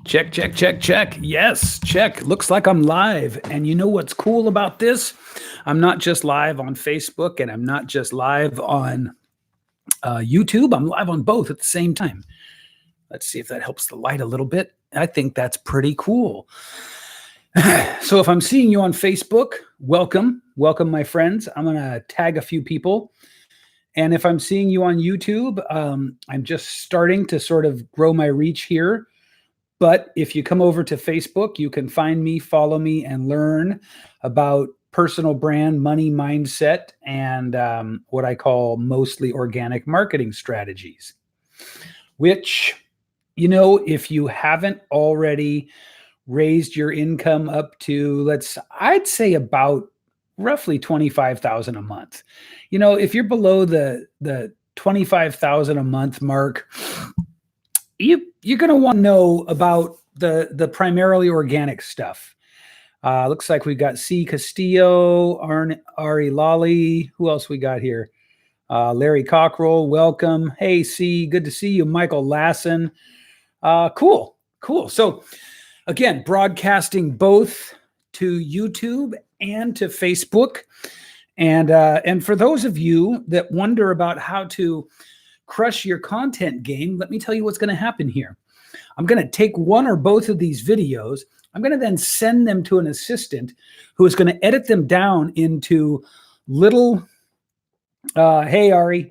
Check, check, check, check. Yes, check. Looks like I'm live. And you know what's cool about this? I'm not just live on Facebook and I'm not just live on YouTube. I'm live on both at the same time. Let's see if that helps the light a little bit. I think that's pretty cool. So if I'm seeing you on Facebook, welcome. Welcome, my friends. I'm going to tag a few people. And if I'm seeing you on YouTube, I'm just starting to sort of grow my reach here. But if you come over to Facebook, you can find me, follow me, and learn about personal brand, money mindset, and what I call mostly organic marketing strategies, which, you know, if you haven't already raised your income up to, I'd say about roughly 25,000 a month. You know, if you're below the 25,000 a month mark, you're going to want to know about the primarily organic stuff. Looks like we've got C. Castillo, Ari Lally. Who else we got here? Larry Cockrell, welcome. Hey, C, good to see you. Michael Lassen. Cool. So again, broadcasting both to YouTube and to Facebook. And for those of you that wonder about how to crush your content game, let me tell you what's going to happen here. I'm going to take one or both of these videos. I'm going to then send them to an assistant who is going to edit them down into little, hey, Ari,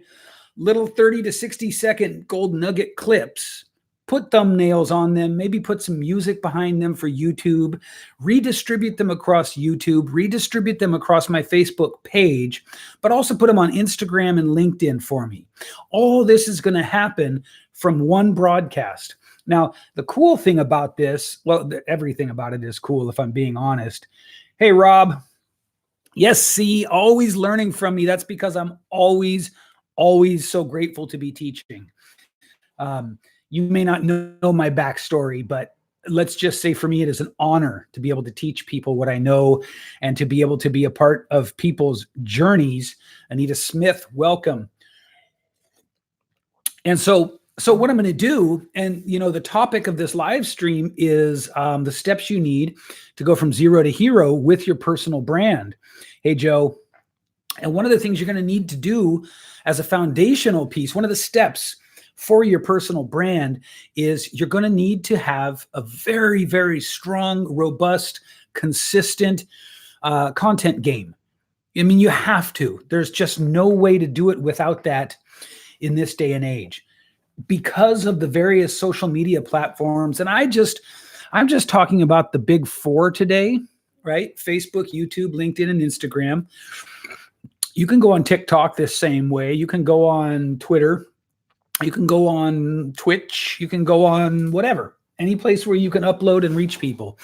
little 30 to 60 second gold nugget clips, put thumbnails on them, maybe put some music behind them for YouTube, redistribute them across YouTube, redistribute them across my Facebook page, but also put them on Instagram and LinkedIn for me. All this is going to happen from one broadcast. Now, the cool thing about this, well, everything about it is cool if I'm being honest. Hey, Rob. Yes, see, always learning from me. That's because I'm always so grateful to be teaching. You may not know my backstory, but let's just say for me, it is an honor to be able to teach people what I know and to be able to be a part of people's journeys. Anita Smith, welcome. And so what I'm going to do, and you know, the topic of this live stream is the steps you need to go from zero to hero with your personal brand. Hey, Joe. And one of the things you're going to need to do as a foundational piece, one of the steps for your personal brand is you're going to need to have a very, very strong, robust, consistent content game. I mean, you have to. There's just no way to do it without that in this day and age because of the various social media platforms. And I'm just talking about the big four today, right? Facebook, YouTube, LinkedIn, and Instagram. You can go on TikTok this same way. You can go on Twitter. You can go on Twitch, you can go on whatever, any place where you can upload and reach people.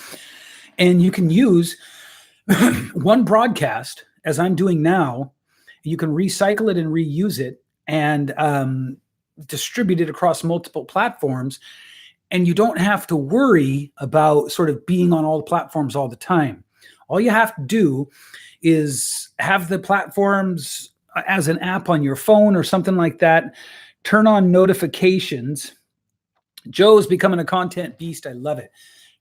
And you can use one broadcast, as I'm doing now. You can recycle it and reuse it and distribute it across multiple platforms. And you don't have to worry about sort of being on all the platforms all the time. All you have to do is have the platforms as an app on your phone or something like that. Turn on notifications. Joe's becoming a content beast. I love it.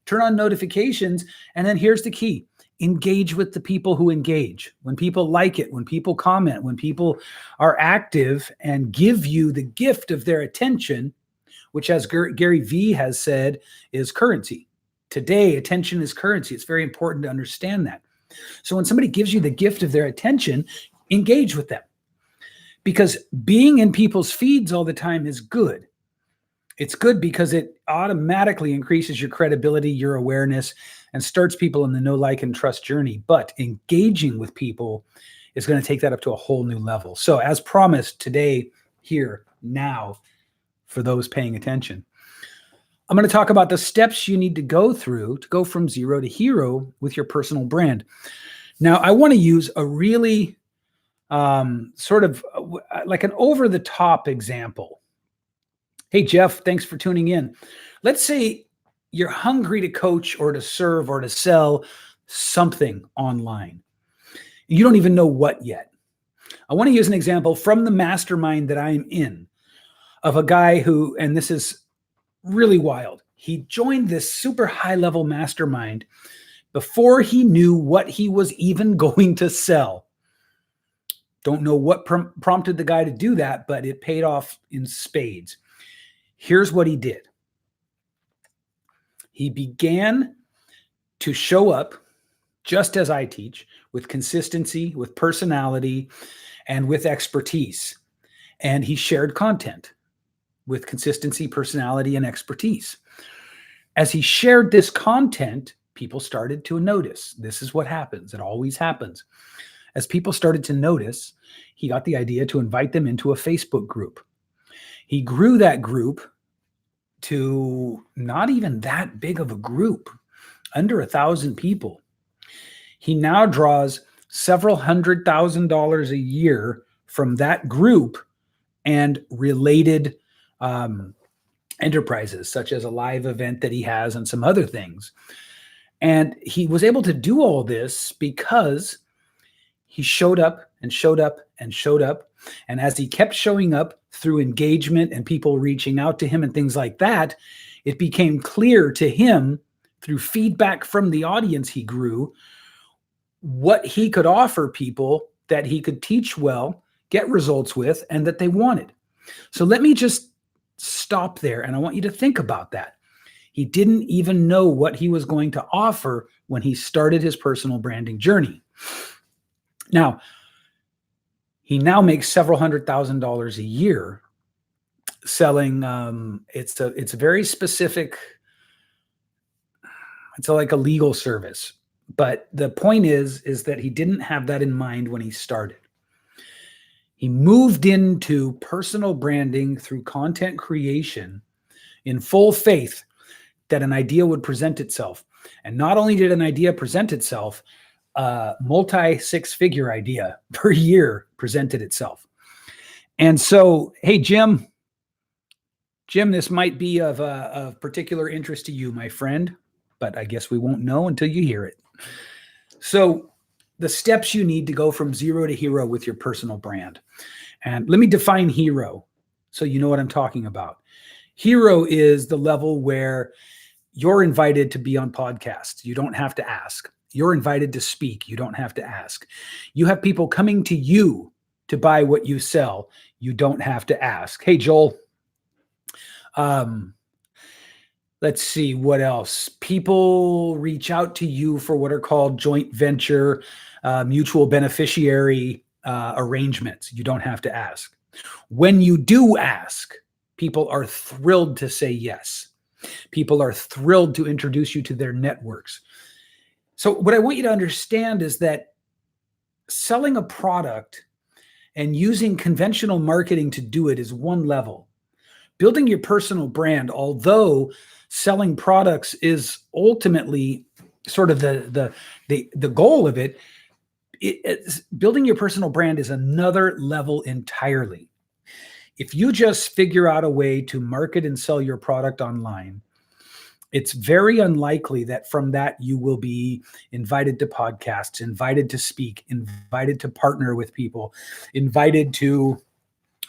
Turn on notifications. And then here's the key. Engage with the people who engage. When people like it, when people comment, when people are active and give you the gift of their attention, which as Gary Vee has said, is currency. Today, attention is currency. It's very important to understand that. So when somebody gives you the gift of their attention, engage with them. Because being in people's feeds all the time is good. It's good because it automatically increases your credibility, your awareness, and starts people in the know, like, and trust journey. But engaging with people is going to take that up to a whole new level. So as promised today, here, now, for those paying attention, I'm going to talk about the steps you need to go through to go from zero to hero with your personal brand. Now, I want to use a really sort of like an over-the-top example. Hey, Jeff, thanks for tuning in. Let's say you're hungry to coach or to serve or to sell something online. You don't even know what yet. I want to use an example from the mastermind that I'm in of a guy who, and this is really wild. He joined this super high level mastermind before he knew what he was even going to sell. Don't know what prompted the guy to do that, but it paid off in spades. Here's what he did. He began to show up, just as I teach, with consistency, with personality, and with expertise. And he shared content with consistency, personality, and expertise. As he shared this content, people started to notice. This is what happens. It always happens. As people started to notice, he got the idea to invite them into a Facebook group. He grew that group to not even that big of a group, under 1,000 people. He now draws several $100,000 a year from that group and related enterprises, such as a live event that he has and some other things. And he was able to do all this because he showed up and showed up and showed up. And as he kept showing up through engagement and people reaching out to him and things like that, it became clear to him through feedback from the audience he grew what he could offer people that he could teach well, get results with, and that they wanted. So let me just stop there, and I want you to think about that. He didn't even know what he was going to offer when he started his personal branding journey. Now, he now makes several $100,000 a year selling. It's a very specific. It's like a legal service. But the point is that he didn't have that in mind when he started. He moved into personal branding through content creation in full faith that an idea would present itself. And not only did an idea present itself, a multi-six-figure idea per year presented itself. And so, hey, Jim, this might be of particular interest to you, my friend, but I guess we won't know until you hear it. So the steps you need to go from zero to hero with your personal brand. And let me define hero so you know what I'm talking about. Hero is the level where you're invited to be on podcasts. You don't have to ask. You're invited to speak. You don't have to ask. You have people coming to you to buy what you sell. You don't have to ask. Hey, Joel. Let's see what else. People reach out to you for what are called joint venture, mutual beneficiary arrangements. You don't have to ask. When you do ask, people are thrilled to say yes. People are thrilled to introduce you to their networks. So what I want you to understand is that selling a product and using conventional marketing to do it is one level. Building your personal brand, although selling products is ultimately sort of the goal of it, building your personal brand is another level entirely. If you just figure out a way to market and sell your product online, it's very unlikely that from that you will be invited to podcasts, invited to speak, invited to partner with people, invited to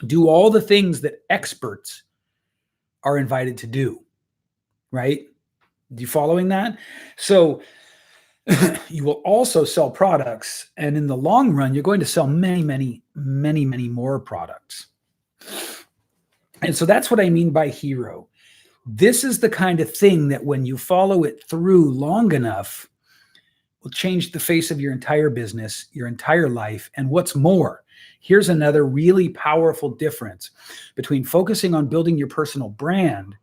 do all the things that experts are invited to do, right? You following that? So you will also sell products, and in the long run, you're going to sell many more products. And so that's what I mean by hero. This is the kind of thing that when you follow it through long enough, will change the face of your entire business, your entire life. And what's more, here's another really powerful difference between focusing on building your personal brand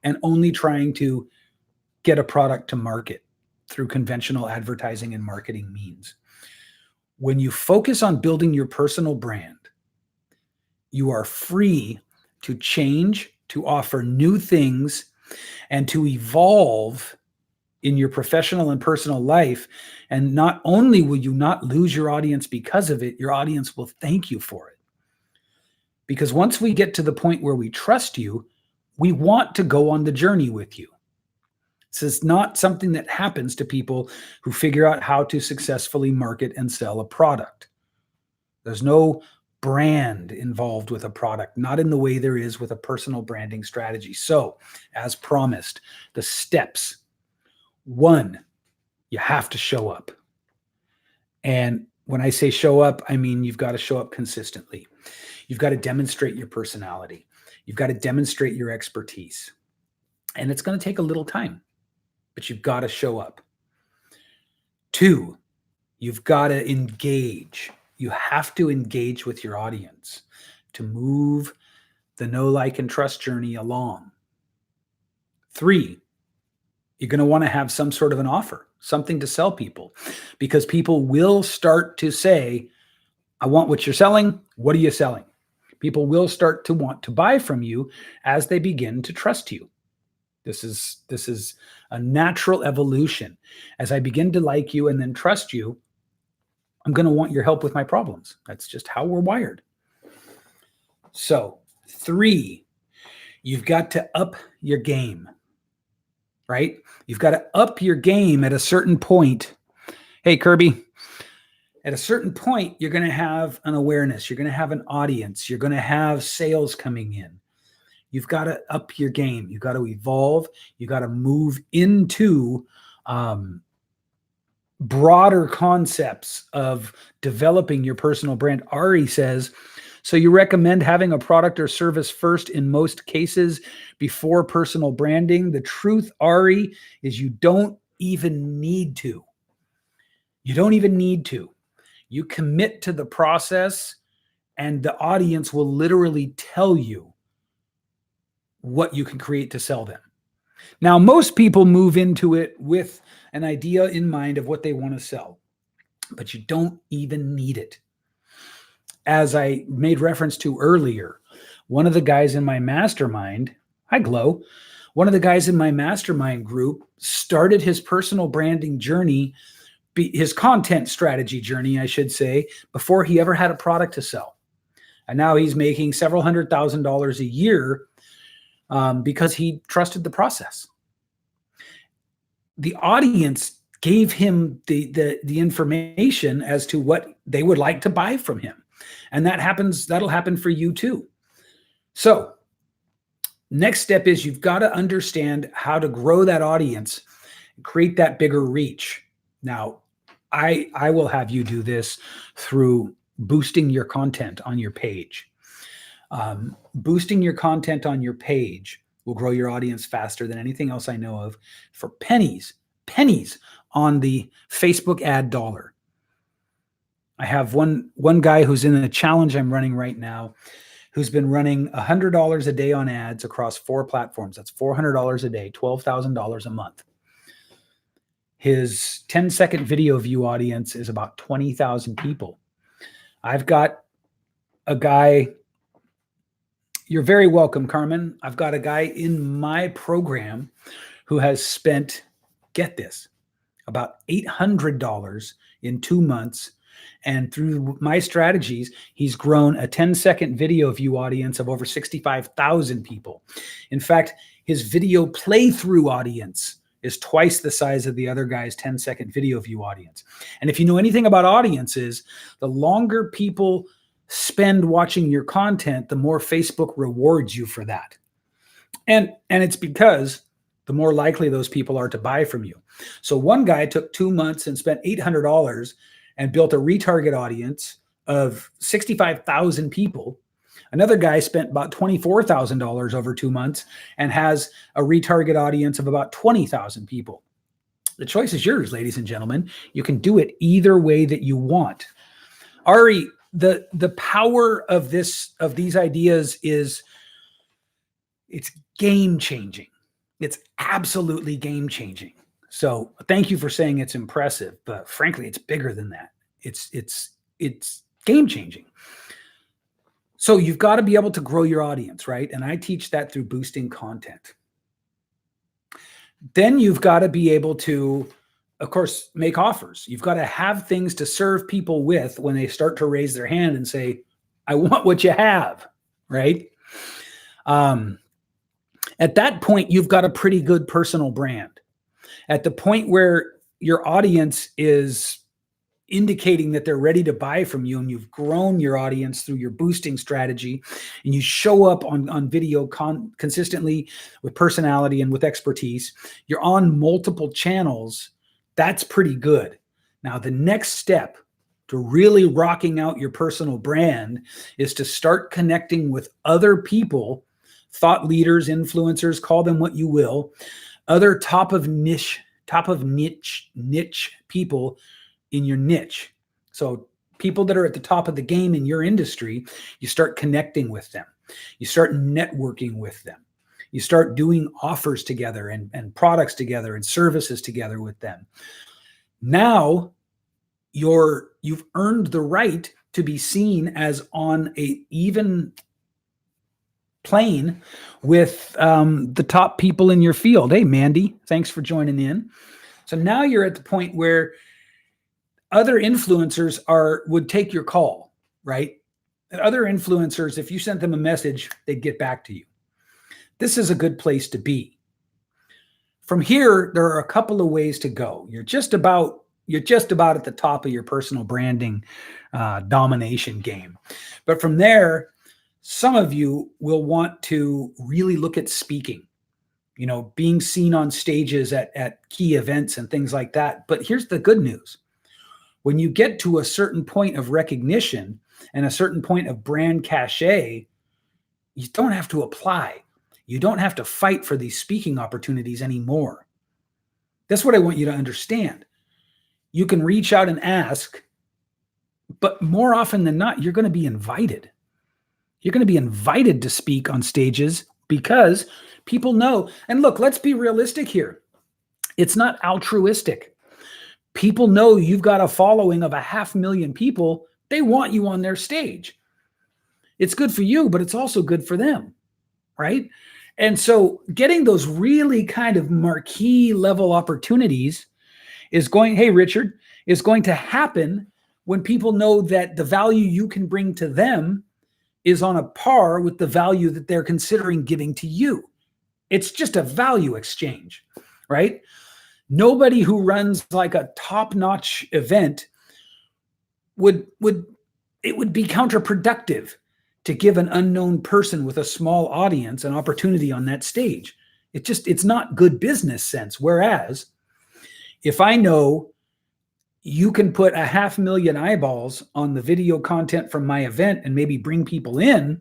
and only trying to get a product to market through conventional advertising and marketing means. When you focus on building your personal brand, you are free to change, to offer new things, and to evolve in your professional and personal life. And not only will you not lose your audience because of it, your audience will thank you for it. Because once we get to the point where we trust you, we want to go on the journey with you. This is not something that happens to people who figure out how to successfully market and sell a product. There's no brand involved with a product, not in the way there is with a personal branding strategy. So, as promised, the steps. 1, you have to show up. And when I say show up, I mean you've got to show up consistently. You've got to demonstrate your personality. You've got to demonstrate your expertise. And it's going to take a little time, but you've got to show up. 2, you've got to engage. You have to engage with your audience to move the know, like, and trust journey along. 3, you're going to want to have some sort of an offer, something to sell people, because people will start to say, I want what you're selling. What are you selling? People will start to want to buy from you as they begin to trust you. This is a natural evolution. As I begin to like you and then trust you, I'm going to want your help with my problems. That's just how we're wired. So 3, you've got to up your game, right? You've got to up your game at a certain point. Hey, Kirby, at a certain point, you're going to have an awareness. You're going to have an audience. You're going to have sales coming in. You've got to up your game. You've got to evolve. You've got to move into broader concepts of developing your personal brand. Ari says, so you recommend having a product or service first in most cases before personal branding? The truth, Ari, is you don't even need to. You don't even need to. You commit to the process and the audience will literally tell you what you can create to sell them. Now, most people move into it with an idea in mind of what they want to sell, but you don't even need it. As I made reference to earlier, one of the guys in my mastermind, hi Glow, one of the guys in my mastermind group started his personal branding journey, his content strategy journey, I should say, before he ever had a product to sell. And now he's making several $100,000 a year because he trusted the process. The audience gave him the information as to what they would like to buy from him. And that'll happen for you too. So next step is you've got to understand how to grow that audience, create that bigger reach. Now, I will have you do this through boosting your content on your page. Boosting your content on your page will grow your audience faster than anything else I know of for pennies on the Facebook ad dollar. I have one guy who's in a challenge I'm running right now who's been running $100 a day on ads across 4 platforms. That's $400 a day, $12,000 a month. His 10-second video view audience is about 20,000 people. I've got a guy, you're very welcome, Carmen. I've got a guy in my program who has spent, get this, about $800 in 2 months. And through my strategies, he's grown a 10-second video view audience of over 65,000 people. In fact, his video playthrough audience is twice the size of the other guy's 10-second video view audience. And if you know anything about audiences, the longer people spend watching your content, the more Facebook rewards you for that. And it's because the more likely those people are to buy from you. So one guy took 2 months and spent $800 and built a retarget audience of 65,000 people. Another guy spent about $24,000 over 2 months and has a retarget audience of about 20,000 people. The choice is yours, ladies and gentlemen. You can do it either way that you want. Ari, the power of these ideas is it's game changing. It's absolutely game changing. So thank you for saying it's impressive, but frankly, it's bigger than that. It's game changing. So you've got to be able to grow your audience, right? And I teach that through boosting content. Then you've got to be able to, of course, make offers. You've got to have things to serve people with when they start to raise their hand and say, I want what you have, right? At that point, you've got a pretty good personal brand. At the point where your audience is indicating that they're ready to buy from you, and you've grown your audience through your boosting strategy, and you show up on video consistently with personality and with expertise, you're on multiple channels, that's pretty good. Now, the next step to really rocking out your personal brand is to start connecting with other people, thought leaders, influencers, call them what you will, other top of niche people in your niche. So people that are at the top of the game in your industry, you start connecting with them. You start networking with them. You start doing offers together and products together and services together with them. Now you've earned the right to be seen as on a even plane with the top people in your field. Hey, Mandy, thanks for joining in. So now you're at the point where other influencers would take your call, right? And other influencers, if you sent them a message, they'd get back to you. This is a good place to be. From here, there are a couple of ways to go. You're just about at the top of your personal branding domination game. But from there, some of you will want to really look at speaking, being seen on stages at key events and things like that. But here's the good news. When you get to a certain point of recognition and a certain point of brand cachet, you don't have to apply. You don't have to fight for these speaking opportunities anymore. That's what I want you to understand. You can reach out and ask, but more often than not, you're going to be invited. You're going to be invited to speak on stages because people know. And look, let's be realistic here. It's not altruistic. People know you've got a following of 500,000 people. They want you on their stage. It's good for you, but it's also good for them, right? And so getting those really kind of marquee level opportunities is going to happen when people know that the value you can bring to them is on a par with the value that they're considering giving to you. It's just a value exchange, right? Nobody who runs like a top-notch event would be counterproductive to give an unknown person with a small audience an opportunity on that stage. It's not good business sense. Whereas if I know you can put 500,000 eyeballs on the video content from my event and maybe bring people in,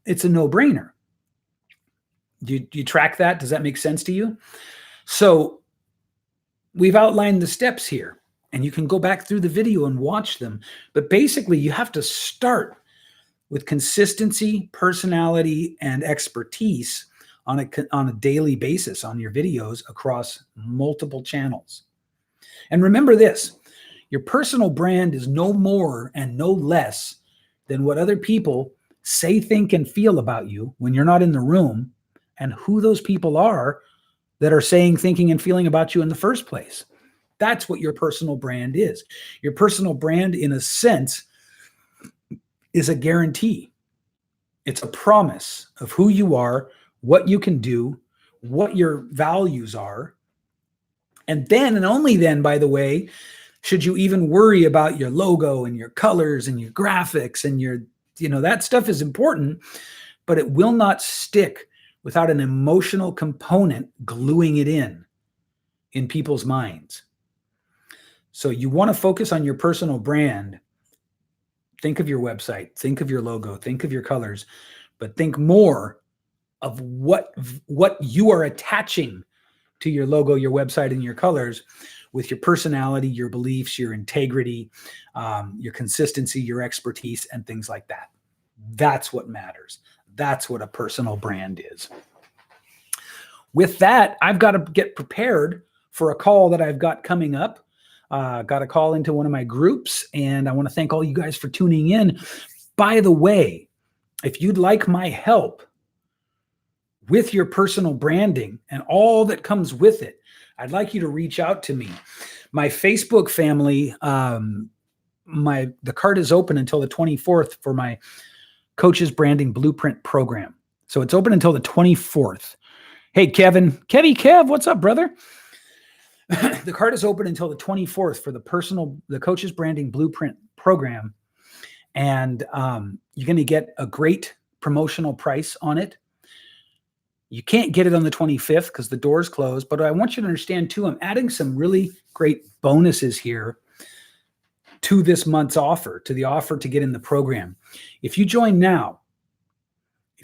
it's a no-brainer. Do you track that? Does that make sense to you? So we've outlined the steps here, and you can go back through the video and watch them. But basically, you have to start with consistency, personality, and expertise on a daily basis on your videos across multiple channels. And remember this, your personal brand is no more and no less than what other people say, think, and feel about you when you're not in the room, and who those people are that are saying, thinking, and feeling about you in the first place. That's what your personal brand is. Your personal brand, in a sense, is a guarantee. It's a promise of who you are, what you can do, what your values are. And then, and only then, by the way, should you even worry about your logo and your colors and your graphics and that stuff is important, but it will not stick without an emotional component gluing it in people's minds. So you want to focus on your personal brand. Think of your website, think of your logo, think of your colors, but think more of what you are attaching to your logo, your website, and your colors with your personality, your beliefs, your integrity, your consistency, your expertise, and things like that. That's what matters. That's what a personal brand is. With that, I've got to get prepared for a call that I've got coming up. Got a call into one of my groups, and I want to thank all you guys for tuning in. By the way, if you'd like my help with your personal branding and all that comes with it, I'd like you to reach out to me. My Facebook family, the card is open until the 24th for my Coaches Branding Blueprint program. So it's open until the 24th. Hey, Kev, what's up, brother? The card is open until the 24th for the Coaches Branding Blueprint program. And you're going to get a great promotional price on it. You can't get it on the 25th because the door's closed. But I want you to understand, too, I'm adding some really great bonuses here to this month's offer, to the offer to get in the program. If you join now,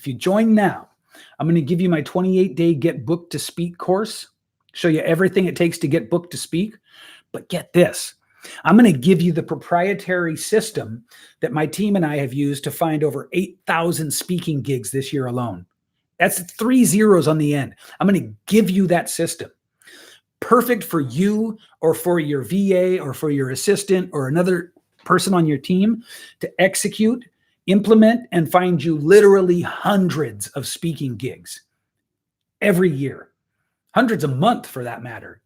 I'm going to give you my 28-day Get Booked to Speak course, show you everything it takes to get booked to speak. But get this, I'm going to give you the proprietary system that my team and I have used to find over 8,000 speaking gigs this year alone. That's 3 zeros on the end. I'm going to give you that system. Perfect for you or for your VA or for your assistant or another person on your team to execute, implement, and find you literally hundreds of speaking gigs every year. Hundreds a month for that matter.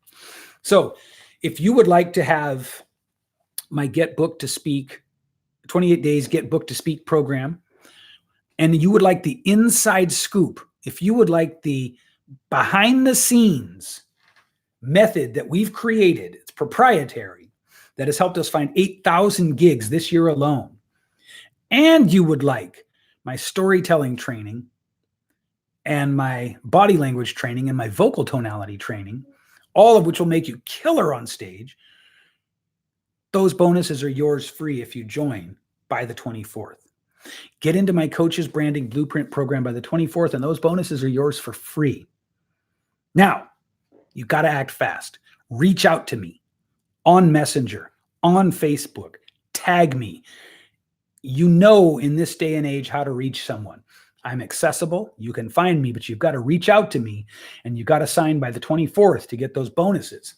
So if you would like to have my Get Booked to Speak, 28 days Get Booked to Speak program, and you would like the inside scoop, if you would like the behind the scenes method that we've created, it's proprietary, that has helped us find 8,000 gigs this year alone, and you would like my storytelling training and my body language training and my vocal tonality training, all of which will make you killer on stage, those bonuses are yours free if you join by the 24th. Get into my Coaches Branding Blueprint program by the 24th, and those bonuses are yours for free. Now, you got to act fast. Reach out to me on Messenger, on Facebook, tag me. You know, in this day and age, how to reach someone. I'm accessible. You can find me, but you've got to reach out to me, and you've got to sign by the 24th to get those bonuses.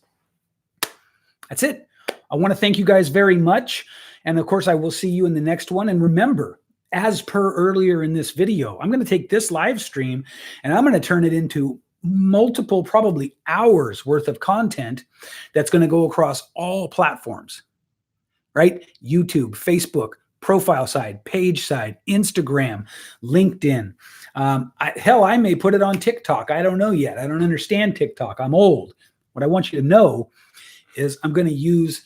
That's it. I want to thank you guys very much. And of course, I will see you in the next one. And remember, as per earlier in this video, I'm going to take this live stream and I'm going to turn it into multiple, probably hours worth of content that's going to go across all platforms, right? YouTube, Facebook, profile side, page side, Instagram, LinkedIn. I may put it on TikTok. I don't know yet. I don't understand TikTok. I'm old. What I want you to know is I'm going to use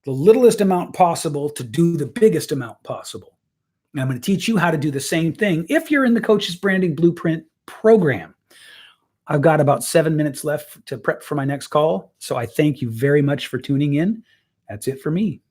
the littlest amount possible to do the biggest amount possible. And I'm going to teach you how to do the same thing if you're in the Coaches Branding Blueprint program. I've got about 7 minutes left to prep for my next call. So I thank you very much for tuning in. That's it for me.